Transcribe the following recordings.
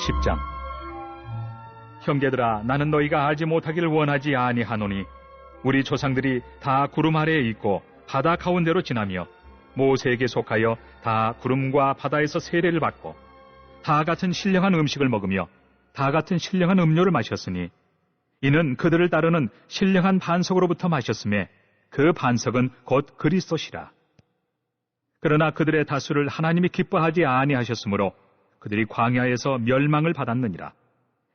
10장. 형제들아, 나는 너희가 알지 못하기를 원하지 아니하노니 우리 조상들이 다 구름 아래에 있고 바다 가운데로 지나며 모세에게 속하여 다 구름과 바다에서 세례를 받고 다 같은 신령한 음식을 먹으며 다 같은 신령한 음료를 마셨으니 이는 그들을 따르는 신령한 반석으로부터 마셨음에 그 반석은 곧 그리스도시라. 그러나 그들의 다수를 하나님이 기뻐하지 아니하셨으므로 그들이 광야에서 멸망을 받았느니라.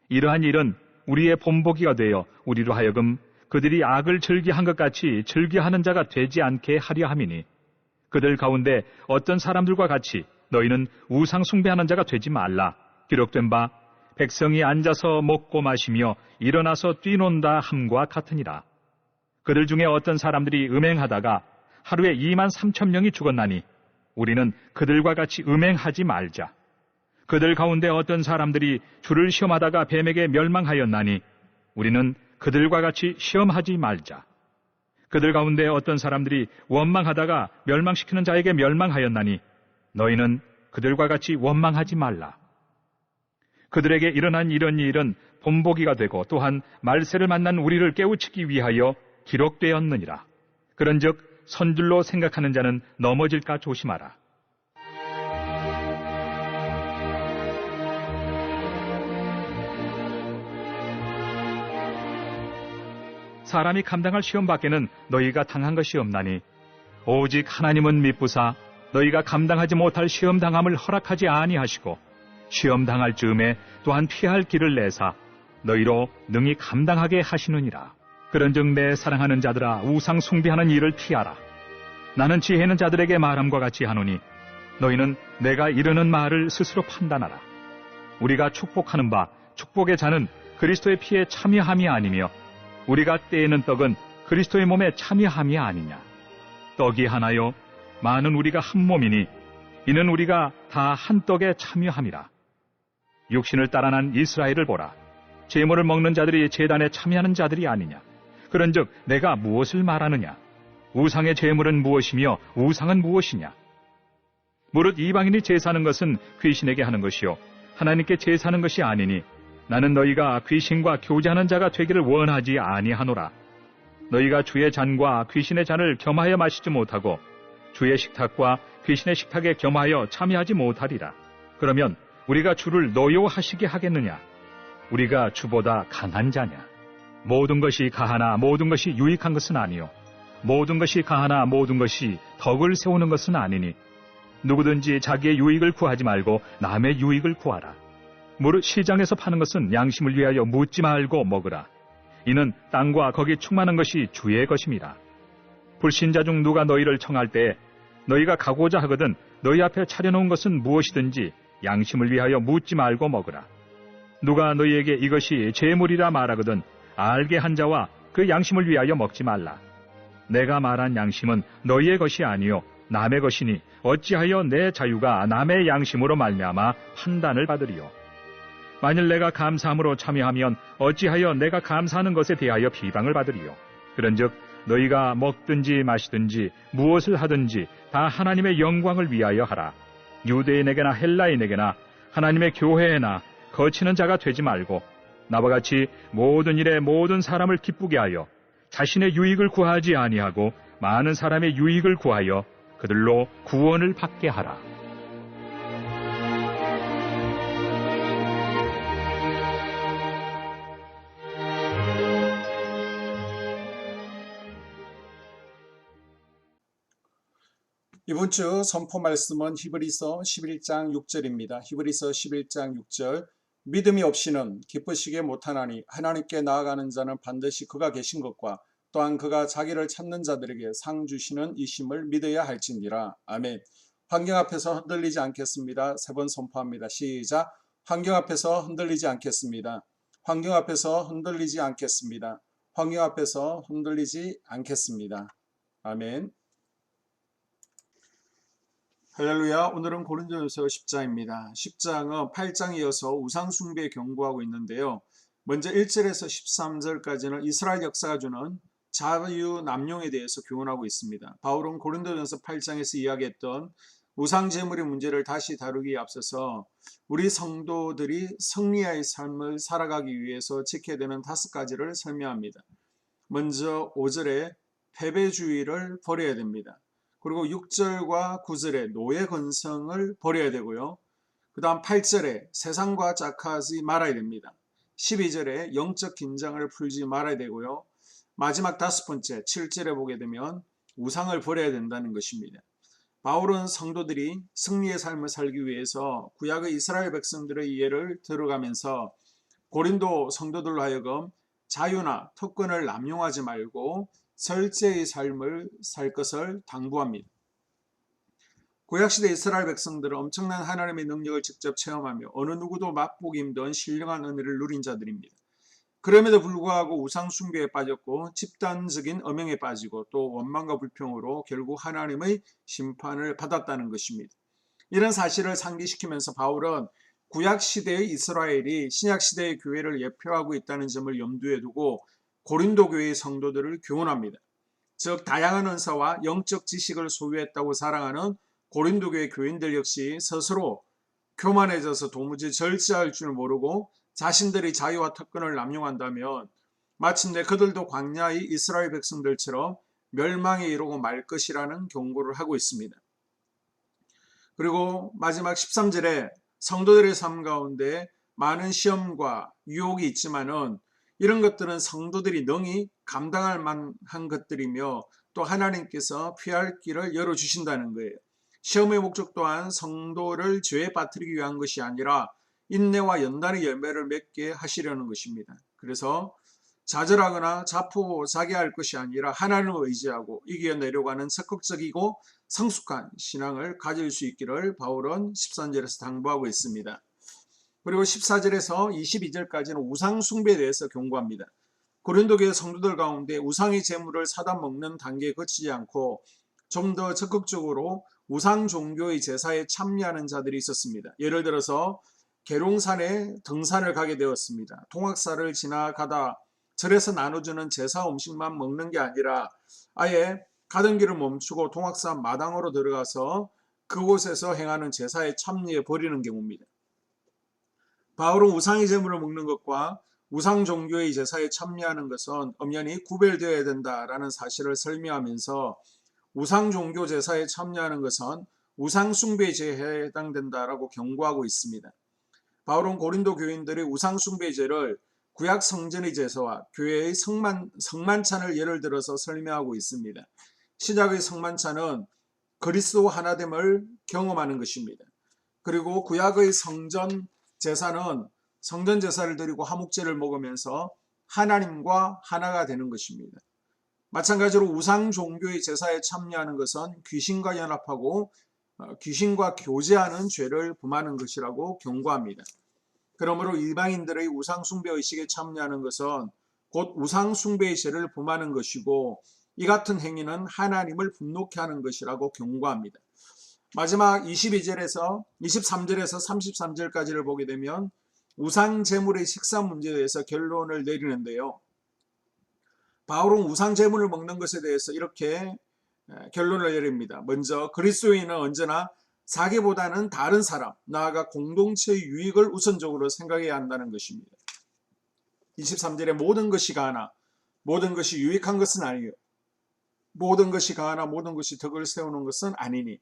이러한 일은 우리의 본보기가 되어 우리로 하여금 그들이 악을 즐기한 것 같이 즐기하는 자가 되지 않게 하려 함이니 그들 가운데 어떤 사람들과 같이 너희는 우상 숭배하는 자가 되지 말라. 기록된 바 백성이 앉아서 먹고 마시며 일어나서 뛰논다 함과 같으니라. 그들 중에 어떤 사람들이 음행하다가 하루에 23,000명이 죽었나니 우리는 그들과 같이 음행하지 말자. 그들 가운데 어떤 사람들이 주를 시험하다가 뱀에게 멸망하였나니 우리는 그들과 같이 시험하지 말자. 그들 가운데 어떤 사람들이 원망하다가 멸망시키는 자에게 멸망하였나니 너희는 그들과 같이 원망하지 말라. 그들에게 일어난 이런 일은 본보기가 되고 또한 말세를 만난 우리를 깨우치기 위하여 기록되었느니라. 그런즉 선줄로 생각하는 자는 넘어질까 조심하라. 사람이 감당할 시험 밖에는 너희가 당한 것이 없나니 오직 하나님은 미쁘사 너희가 감당하지 못할 시험 당함을 허락하지 아니하시고 시험 당할 즈음에 또한 피할 길을 내사 너희로 능히 감당하게 하시느니라. 그런즉 내 사랑하는 자들아, 우상 숭배하는 일을 피하라. 나는 지혜 있는 자들에게 말함과 같이 하노니 너희는 내가 이르는 말을 스스로 판단하라. 우리가 축복하는 바 축복의 잔은 그리스도의 피에 참여함이 아니며 우리가 떼는 떡은 그리스도의 몸에 참여함이 아니냐. 떡이 하나요 많은 우리가 한 몸이니 이는 우리가 다 한 떡에 참여함이라. 육신을 따라 난 이스라엘을 보라. 제물을 먹는 자들이 제단에 참여하는 자들이 아니냐. 그런즉 내가 무엇을 말하느냐. 우상의 제물은 무엇이며 우상은 무엇이냐. 무릇 이방인이 제사하는 것은 귀신에게 하는 것이요 하나님께 제사하는 것이 아니니 나는 너희가 귀신과 교제하는 자가 되기를 원하지 아니하노라. 너희가 주의 잔과 귀신의 잔을 겸하여 마시지 못하고 주의 식탁과 귀신의 식탁에 겸하여 참여하지 못하리라. 그러면 우리가 주를 노여워하시게 하겠느냐. 우리가 주보다 강한 자냐. 모든 것이 가하나 모든 것이 유익한 것은 아니요 모든 것이 가하나 모든 것이 덕을 세우는 것은 아니니 누구든지 자기의 유익을 구하지 말고 남의 유익을 구하라. 무릇 시장에서 파는 것은 양심을 위하여 묻지 말고 먹으라. 이는 땅과 거기 충만한 것이 주의 것임이라. 불신자 중 누가 너희를 청할 때 너희가 가고자 하거든 너희 앞에 차려놓은 것은 무엇이든지 양심을 위하여 묻지 말고 먹으라. 누가 너희에게 이것이 제물이라 말하거든 알게 한 자와 그 양심을 위하여 먹지 말라. 내가 말한 양심은 너희의 것이 아니요 남의 것이니 어찌하여 내 자유가 남의 양심으로 말미암아 판단을 받으리요. 만일 내가 감사함으로 참여하면 어찌하여 내가 감사하는 것에 대하여 비방을 받으리요. 그런즉 너희가 먹든지 마시든지 무엇을 하든지 다 하나님의 영광을 위하여 하라. 유대인에게나 헬라인에게나 하나님의 교회에나 거치는 자가 되지 말고 나와 같이 모든 일에 모든 사람을 기쁘게 하여 자신의 유익을 구하지 아니하고 많은 사람의 유익을 구하여 그들로 구원을 받게 하라. 이번 주 선포 말씀은 히브리서 11장 6절입니다. 히브리서 11장 6절. 믿음이 없이는 기쁘시게 못하나니 하나님께 나아가는 자는 반드시 그가 계신 것과 또한 그가 자기를 찾는 자들에게 상 주시는 이심을 믿어야 할지니라. 아멘. 환경 앞에서 흔들리지 않겠습니다. 세 번 선포합니다. 시작. 환경 앞에서 흔들리지 않겠습니다. 환경 앞에서 흔들리지 않겠습니다. 환경 앞에서 흔들리지 않겠습니다. 아멘. 할렐루야. 오늘은 고린도전서 10장입니다. 10장은 8장에 이어서 우상숭배에 경고하고 있는데요. 먼저 1절에서 13절까지는 이스라엘 역사가 주는 자유 남용에 대해서 교훈하고 있습니다. 바울은 고린도전서 8장에서 이야기했던 우상 제물의 문제를 다시 다루기에 앞서서 우리 성도들이 승리의 삶을 살아가기 위해서 지켜야 되는 5가지를 설명합니다. 먼저 5절에 패배주의를 버려야 됩니다. 그리고 6절과 9절에 노예 근성을 버려야 되고요. 그 다음 8절에 세상과 짝하지 말아야 됩니다. 12절에 영적 긴장을 풀지 말아야 되고요. 마지막 5번째 7절에 보게 되면 우상을 버려야 된다는 것입니다. 바울은 성도들이 승리의 삶을 살기 위해서 구약의 이스라엘 백성들의 예를 들어가면서 고린도 성도들로 하여금 자유나 특권을 남용하지 말고 절제의 삶을 살 것을 당부합니다. 구약시대 이스라엘 백성들은 엄청난 하나님의 능력을 직접 체험하며 어느 누구도 맛보기 힘든 신령한 은혜를 누린 자들입니다. 그럼에도 불구하고 우상 숭배에 빠졌고 집단적인 엄행에 빠지고 또 원망과 불평으로 결국 하나님의 심판을 받았다는 것입니다. 이런 사실을 상기시키면서 바울은 구약시대의 이스라엘이 신약시대의 교회를 예표하고 있다는 점을 염두에 두고 고린도 교회의 성도들을 교훈합니다. 즉 다양한 은사와 영적 지식을 소유했다고 자랑하는 고린도 교회 교인들 역시 스스로 교만해져서 도무지 절제할 줄 모르고 자신들의 자유와 특권을 남용한다면 마침내 그들도 광야의 이스라엘 백성들처럼 멸망에 이르고 말 것이라는 경고를 하고 있습니다. 그리고 마지막 13절에 성도들의 삶 가운데 많은 시험과 유혹이 있지만은 이런 것들은 성도들이 능히 감당할 만한 것들이며 또 하나님께서 피할 길을 열어주신다는 거예요. 시험의 목적 또한 성도를 죄에 빠뜨리기 위한 것이 아니라 인내와 연단의 열매를 맺게 하시려는 것입니다. 그래서 좌절하거나 자포자기할 것이 아니라 하나님을 의지하고 이겨내려고 하는 적극적이고 성숙한 신앙을 가질 수 있기를 바울은 13절에서 당부하고 있습니다. 그리고 14절에서 22절까지는 우상 숭배에 대해서 경고합니다. 고린도 교회 성도들 가운데 우상의 제물을 사다 먹는 단계에 그치지 않고 좀 더 적극적으로 우상 종교의 제사에 참여하는 자들이 있었습니다. 예를 들어서 계룡산에 등산을 가게 되었습니다. 통학사를 지나가다 절에서 나눠주는 제사 음식만 먹는 게 아니라 아예 가던 길을 멈추고 통학사 마당으로 들어가서 그곳에서 행하는 제사에 참여해 버리는 경우입니다. 바울은 우상의 제물을 먹는 것과 우상 종교의 제사에 참여하는 것은 엄연히 구별되어야 된다라는 사실을 설명하면서 우상 종교 제사에 참여하는 것은 우상 숭배죄에 해당된다라고 경고하고 있습니다. 바울은 고린도 교인들의 우상 숭배죄를 구약 성전의 제사와 교회의 성만찬을 예를 들어서 설명하고 있습니다. 시작의 성만찬은 그리스도 하나됨을 경험하는 것입니다. 그리고 구약의 성전 제사는 성전 제사를 드리고 화목제를 먹으면서 하나님과 하나가 되는 것입니다. 마찬가지로 우상 종교의 제사에 참여하는 것은 귀신과 연합하고 귀신과 교제하는 죄를 범하는 것이라고 경고합니다. 그러므로 이방인들의 우상 숭배 의식에 참여하는 것은 곧 우상 숭배의 죄를 범하는 것이고 이 같은 행위는 하나님을 분노케 하는 것이라고 경고합니다. 마지막 23절에서 33절까지를 보게 되면 우상 제물의 식사 문제에 대해서 결론을 내리는데요. 바울은 우상 제물을 먹는 것에 대해서 이렇게 결론을 내립니다. 먼저 그리스도인은 언제나 자기보다는 다른 사람, 나아가 공동체의 유익을 우선적으로 생각해야 한다는 것입니다. 23절에 모든 것이 가하나 모든 것이 유익한 것은 아니요 모든 것이 가하나 모든 것이 덕을 세우는 것은 아니니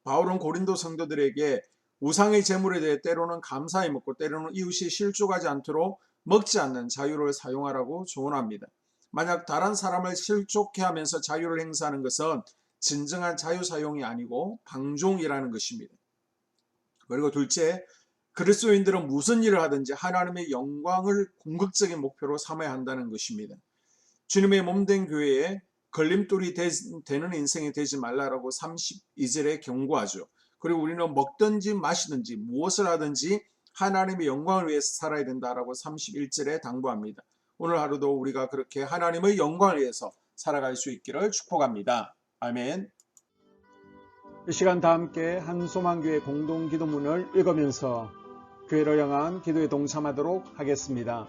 바울은 고린도 성도들에게 우상의 제물에 대해 때로는 감사히 먹고 때로는 이웃이 실족하지 않도록 먹지 않는 자유를 사용하라고 조언합니다. 만약 다른 사람을 실족해 하면서 자유를 행사하는 것은 진정한 자유 사용이 아니고 방종이라는 것입니다. 그리고 둘째, 그리스도인들은 무슨 일을 하든지 하나님의 영광을 궁극적인 목표로 삼아야 한다는 것입니다. 주님의 몸된 교회에 걸림돌이 되는 인생이 되지 말라라고 32절에 경고하죠. 그리고 우리는 먹든지 마시든지 무엇을 하든지 하나님의 영광을 위해서 살아야 된다라고 31절에 당부합니다. 오늘 하루도 우리가 그렇게 하나님의 영광을 위해서 살아갈 수 있기를 축복합니다. 아멘. 이 시간 다 함께 한소망교회 공동기도문을 읽으면서 교회를 향한 기도에 동참하도록 하겠습니다.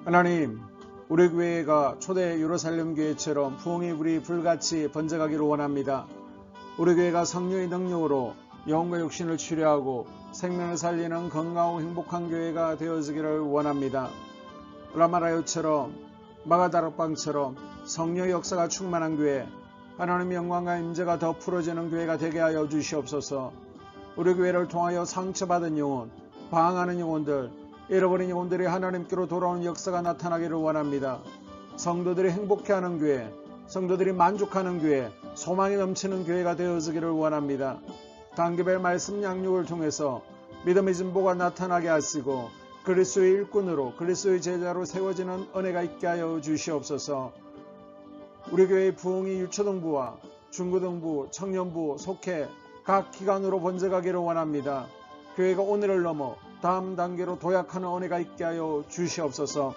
하나님, 우리 교회가 초대 예루살렘 교회처럼 부흥이 불이 불같이 번져가기를 원합니다. 우리 교회가 성령의 능력으로 영혼과 육신을 치료하고 생명을 살리는 건강하고 행복한 교회가 되어지기를 원합니다. 라마라요처럼 마가다락방처럼 성령의 역사가 충만한 교회, 하나님의 영광과 임재가 더 풀어지는 교회가 되게 하여 주시옵소서. 우리 교회를 통하여 상처받은 영혼, 방황하는 영혼들, 잃어버린 영혼들이 하나님께로 돌아오는 역사가 나타나기를 원합니다. 성도들이 행복해하는 교회, 성도들이 만족하는 교회, 소망이 넘치는 교회가 되어지기를 원합니다. 단계별 말씀 양육을 통해서 믿음의 진보가 나타나게 하시고 그리스도의 일꾼으로 그리스도의 제자로 세워지는 은혜가 있게 하여 주시옵소서. 우리 교회의 부흥이 유초등부와 중고등부, 청년부, 속회 각 기관으로 번져가기를 원합니다. 교회가 오늘을 넘어 다음 단계로 도약하는 은혜가 있게 하여 주시옵소서.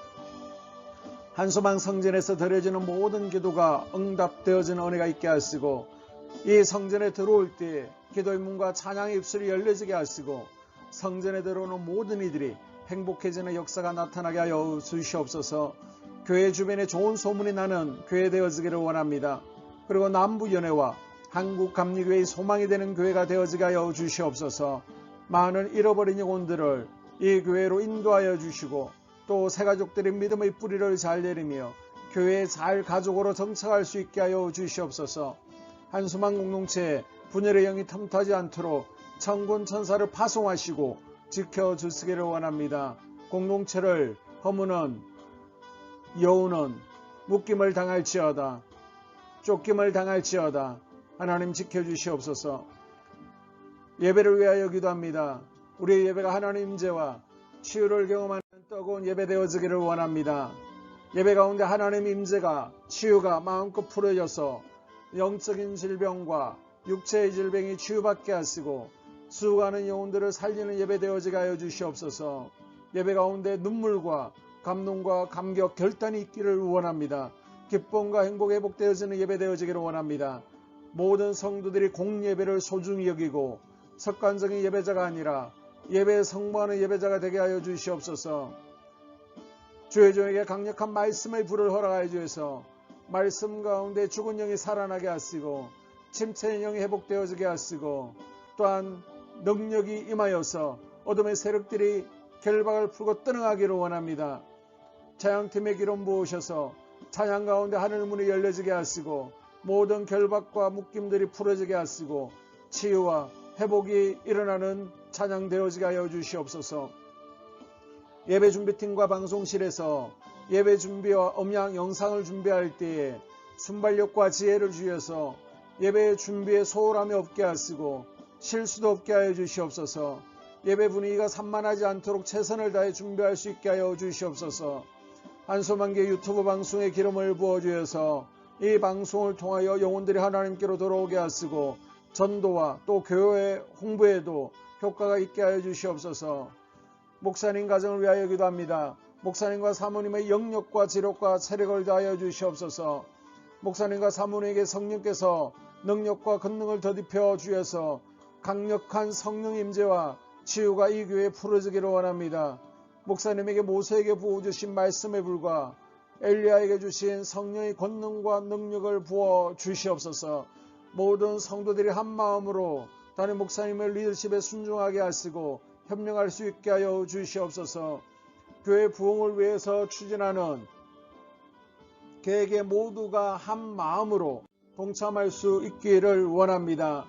한소망 성전에서 드려지는 모든 기도가 응답되어지는 은혜가 있게 하시고 이 성전에 들어올 때 기도의 문과 찬양의 입술이 열려지게 하시고 성전에 들어오는 모든 이들이 행복해지는 역사가 나타나게 하여 주시옵소서. 교회 주변에 좋은 소문이 나는 교회 되어지기를 원합니다. 그리고 남부연회와 한국감리교회의 소망이 되는 교회가 되어지게 하여 주시옵소서. 많은 잃어버린 영혼들을 이 교회로 인도하여 주시고 또 새가족들의 믿음의 뿌리를 잘 내리며 교회에 잘 가족으로 정착할 수 있게 하여 주시옵소서. 한수망 공동체에 분열의 영이 틈타지 않도록 천군 천사를 파송하시고 지켜주시기를 원합니다. 공동체를 허무는 여우는 묶임을 당할지어다, 쫓김을 당할지어다. 하나님 지켜주시옵소서. 예배를 위하여 기도합니다. 우리의 예배가 하나님 임재와 치유를 경험하는 뜨거운 예배 되어지기를 원합니다. 예배 가운데 하나님 임재가 치유가 마음껏 풀어져서 영적인 질병과 육체의 질병이 치유받게 하시고 수고하는 영혼들을 살리는 예배 되어지게 하여 주시옵소서. 예배 가운데 눈물과 감동과 감격, 결단이 있기를 원합니다. 기쁨과 행복 회복되어지는 예배 되어지기를 원합니다. 모든 성도들이 공예배를 소중히 여기고 습관적인 예배자가 아니라 예배에 성모하는 예배자가 되게 하여 주시옵소서. 주의 종에게 강력한 말씀의 불을 허락하여 주셔서 말씀 가운데 죽은 영이 살아나게 하시고 침체의 영이 회복되어지게 하시고 또한 능력이 임하여서 어둠의 세력들이 결박을 풀고 떠나가기를 원합니다. 찬양팀의 기름 부으셔서 찬양 가운데 하늘 문이 열려지게 하시고 모든 결박과 묶임들이 풀어지게 하시고 치유와 회복이 일어나는 찬양 되어지게 하여 주시옵소서. 예배 준비팀과 방송실에서 예배 준비와 음향 영상을 준비할 때에 순발력과 지혜를 주셔서 예배 준비에 소홀함이 없게 하시고 실수도 없게 하여 주시옵소서. 예배 분위기가 산만하지 않도록 최선을 다해 준비할 수 있게 하여 주시옵소서. 한소만개 유튜브 방송에 기름을 부어주셔서 이 방송을 통하여 영혼들이 하나님께로 돌아오게 하시고 전도와 또 교회 홍보에도 효과가 있게 하여 주시옵소서. 목사님 가정을 위하여 기도합니다. 목사님과 사모님의 영력과 지력과 체력을 다하여 주시옵소서. 목사님과 사모님에게 성령께서 능력과 권능을 더딥혀 주셔서 강력한 성령 임재와 치유가 이 교회에 풀어지기를 원합니다. 목사님에게 모세에게 부어주신 말씀의 불과 엘리야에게 주신 성령의 권능과 능력을 부어 주시옵소서. 모든 성도들이 한 마음으로 담임 목사님의 리더십에 순종하게 하시고 협력할 수 있게 하여 주시옵소서. 교회 부흥을 위해서 추진하는 계획에 모두가 한 마음으로 동참할 수 있기를 원합니다.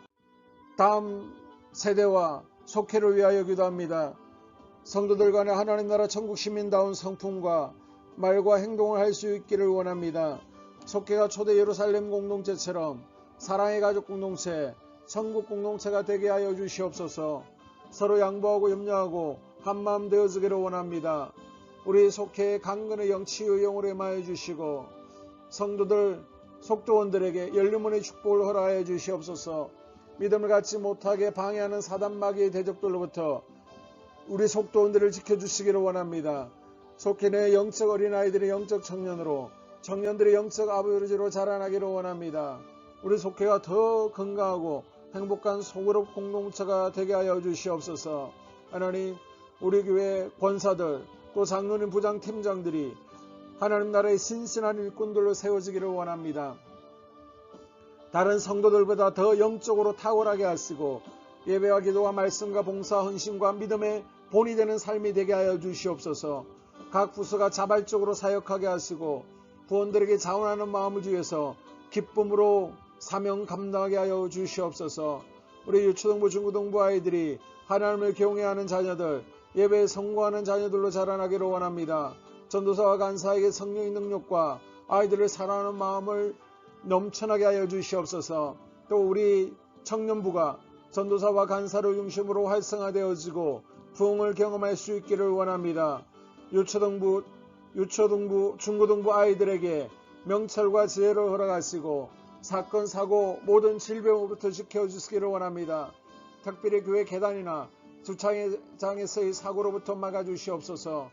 다음 세대와 속회를 위하여 기도합니다. 성도들 간에 하나님 나라 천국 시민다운 성품과 말과 행동을 할 수 있기를 원합니다. 속회가 초대 예루살렘 공동체처럼 사랑의 가족 공동체, 천국 공동체가 되게 하여 주시옵소서. 서로 양보하고 염려하고 한마음 되어지기를 원합니다. 우리 속회의 강건의 영, 치유 영으로 임하여 주시고 성도들, 속도원들에게 열림문의 축복을 허락하여 주시옵소서. 믿음을 갖지 못하게 방해하는 사단 마귀의 대적들로부터 우리 속도원들을 지켜주시기를 원합니다. 속회 내 영적 어린아이들의 영적 청년으로, 청년들의 영적 아버지로 자라나기를 원합니다. 우리 속회가 더 건강하고 행복한 소그룹 공동체가 되게 하여 주시옵소서. 하나님, 우리 교회 권사들 또 장로님 부장 팀장들이 하나님 나라의 신실한 일꾼들로 세워지기를 원합니다. 다른 성도들보다 더 영적으로 탁월하게 하시고 예배와 기도와 말씀과 봉사, 헌신과 믿음의 본이 되는 삶이 되게 하여 주시옵소서. 각 부서가 자발적으로 사역하게 하시고 부원들에게 자원하는 마음을 주셔서 기쁨으로 사명 감당하게 하여 주시옵소서. 우리 유초등부 중고등부 아이들이 하나님을 경외하는 자녀들, 예배에 성공하는 자녀들로 자라나기를 원합니다. 전도사와 간사에게 성령의 능력과 아이들을 사랑하는 마음을 넘쳐나게 하여 주시옵소서. 또 우리 청년부가 전도사와 간사를 중심으로 활성화되어지고 부흥을 경험할 수 있기를 원합니다. 유초등부, 중고등부 아이들에게 명철과 지혜를 허락하시고 사건, 사고, 모든 질병으로부터 지켜주시기를 원합니다. 특별히 교회 계단이나 주차장에서의 사고로부터 막아주시옵소서.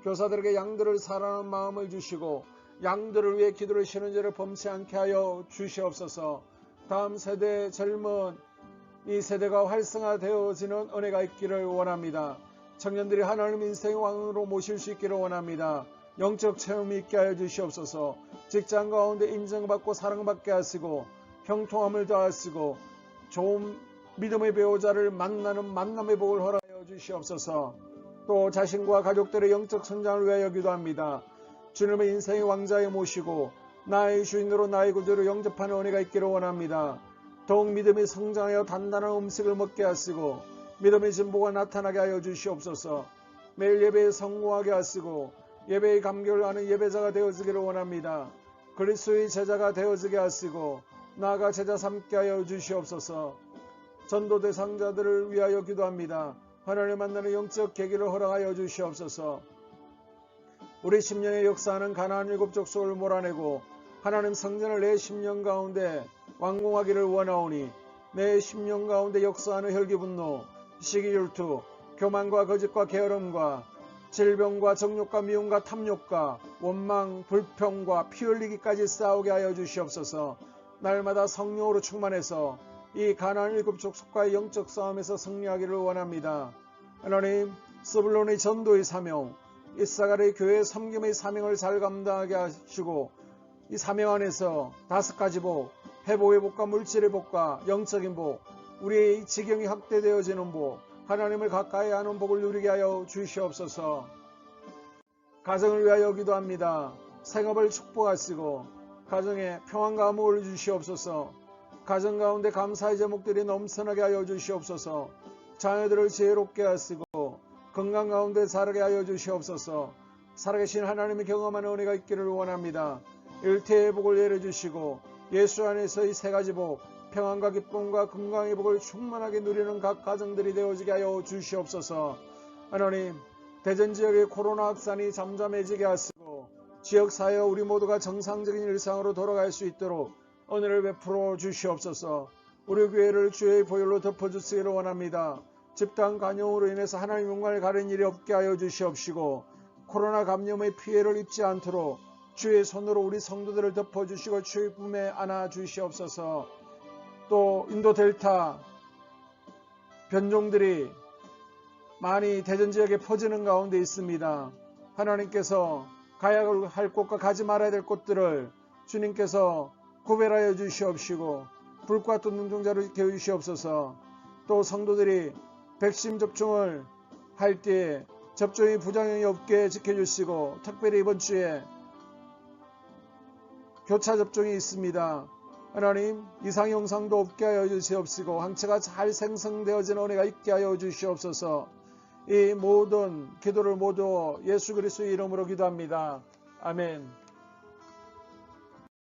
교사들에게 양들을 사랑하는 마음을 주시고 양들을 위해 기도를 쉬는 죄를 범치 않게 하여 주시옵소서. 다음 세대 젊은 이 세대가 활성화되어지는 은혜가 있기를 원합니다. 청년들이 하나님 인생의 왕으로 모실 수 있기를 원합니다. 영적 체험이 있게 하여 주시옵소서. 직장 가운데 인정받고 사랑받게 하시고 형통함을 더하시고 좋은 믿음의 배우자를 만나는 만남의 복을 허락하여 주시옵소서. 또 자신과 가족들의 영적 성장을 위하여 기도합니다. 주님의 인생의 왕자에 모시고 나의 주인으로 나의 구주로 영접하는 은혜가 있기를 원합니다. 더욱 믿음이 성장하여 단단한 음식을 먹게 하시고 믿음의 진보가 나타나게 하여 주시옵소서. 매일 예배에 성공하게 하시고 예배의 감격을 아는 예배자가 되어지기를 원합니다. 그리스도의 제자가 되어지게 하시고 나아가 제자 삼게 하여 주시옵소서. 전도 대상자들을 위하여 기도합니다. 하나님을 만나는 영적 계기를 허락하여 주시옵소서. 우리 10년의 역사하는 가나안 7족속을 몰아내고 하나님 성전을 내 10년 가운데 완공하기를 원하오니 내 10년 가운데 역사하는 혈기분노, 시기질투, 교만과 거짓과 게으름과 질병과 정욕과 미움과 탐욕과 원망, 불평과 피 흘리기까지 싸우게 하여 주시옵소서. 날마다 성령으로 충만해서 이 가나안 7족속과의 영적 싸움에서 승리하기를 원합니다. 하나님, 스불론의 전도의 사명, 이사갈의 교회 섬김의 사명을 잘 감당하게 하시고 이 사명 안에서 5가지 복, 회복의 복과 물질의 복과 영적인 복, 우리의 지경이 확대되어지는 복, 하나님을 가까이 하는 복을 누리게 하여 주시옵소서. 가정을 위하여 기도합니다. 생업을 축복하시고 가정에 평안과 안목을 주시옵소서. 가정 가운데 감사의 제목들이 넘쳐나게 하여 주시옵소서. 자녀들을 지혜롭게 하시고 건강 가운데 자라게 하여 주시옵소서. 살아계신 하나님이 경험하는 은혜가 있기를 원합니다. 일태의 복을 내려주시고 예수 안에서의 3가지 복, 평안과 기쁨과 건강의 복을 충만하게 누리는 각 가정들이 되어지게 하여 주시옵소서. 하나님, 대전 지역의 코로나 확산이 잠잠해지게 하시고 지역사회 우리 모두가 정상적인 일상으로 돌아갈 수 있도록 은혜를 베풀어 주시옵소서. 우리 교회를 주의 보혈로 덮어주시기를 원합니다. 집단 감염으로 인해서 하나님 영광을 가리는 일이 없게 하여 주시옵시고 코로나 감염의 피해를 입지 않도록 주의 손으로 우리 성도들을 덮어주시고 주의 품에 안아 주시옵소서. 또 인도 델타 변종들이 많이 대전 지역에 퍼지는 가운데 있습니다. 하나님께서 가야 할 곳과 가지 말아야 될 곳들을 주님께서 구별하여 주시옵시고 불과 또 눈동자를 깨우시옵소서. 또 성도들이 백신 접종을 할 때에 접종이 부작용이 없게 지켜주시고 특별히 이번 주에 교차 접종이 있습니다. 하나님, 이상 영상도 없게 하여 주시옵시고 항체가 잘 생성되어진 은혜가 있게 하여 주시옵소서. 이 모든 기도를 모두 예수 그리스도의 이름으로 기도합니다. 아멘.